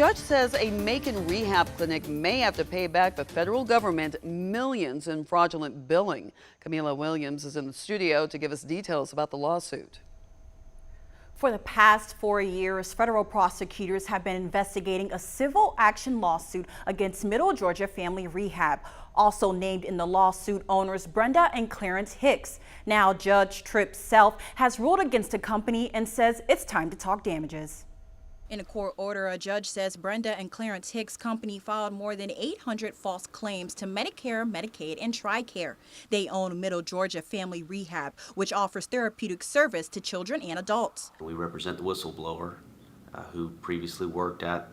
Judge says a Macon rehab clinic may have to pay back the federal government millions in fraudulent billing. Camila Williams is in the studio to give us details about the lawsuit. For the past 4 years, federal prosecutors have been investigating a civil action lawsuit against Middle Georgia Family Rehab. Also named in the lawsuit, owners Brenda and Clarence Hicks. Now, Judge Tripp Self has ruled against the company and says it's time to talk damages. In a court order, a judge says Brenda and Clarence Hicks' company filed more than 800 false claims to Medicare, Medicaid, and TRICARE. They own Middle Georgia Family Rehab, which offers therapeutic service to children and adults. We represent the whistleblower who previously worked at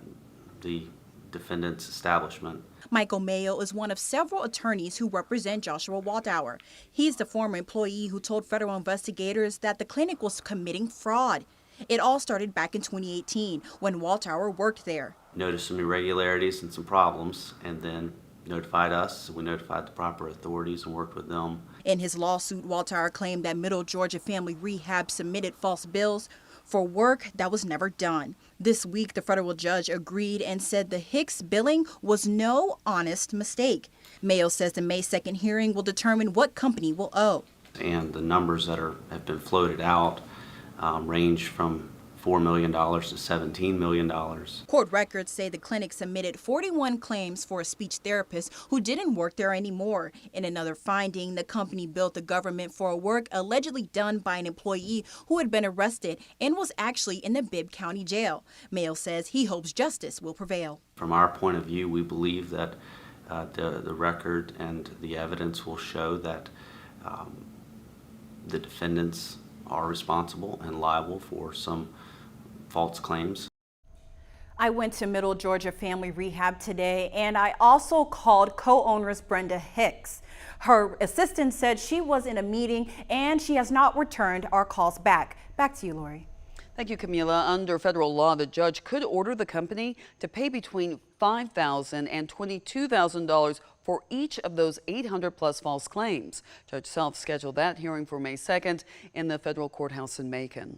the defendant's establishment. Michael Mayo is one of several attorneys who represent Joshua Waldauer. He's the former employee who told federal investigators that the clinic was committing fraud. It all started back in 2018 when Waldauer worked there. Noticed some irregularities and some problems, and then notified us. We notified the proper authorities and worked with them. In his lawsuit, Waldauer claimed that Middle Georgia Family Rehab submitted false bills for work that was never done. This week, the federal judge agreed and said the Hicks billing was no honest mistake. Mayo says the May 2nd hearing will determine what company will owe. And the numbers that have been floated out range from $4 million to $17 million. Court records say the clinic submitted 41 claims for a speech therapist who didn't work there anymore. In another finding, the company billed the government for work allegedly done by an employee who had been arrested and was actually in the Bibb County Jail. Mayo says he hopes justice will prevail. From our point of view, we believe that the record and the evidence will show that the defendants are responsible and liable for some false claims. I went to Middle Georgia Family Rehab today, and I also called co-owners Brenda Hicks. Her assistant said she was in a meeting and she has not returned our calls back. Back to you, Lori. Thank you, Camila. Under federal law, the judge could order the company to pay between $5,000 and $22,000 for each of those 800 plus false claims. Judge Self scheduled that hearing for May 2nd in the federal courthouse in Macon.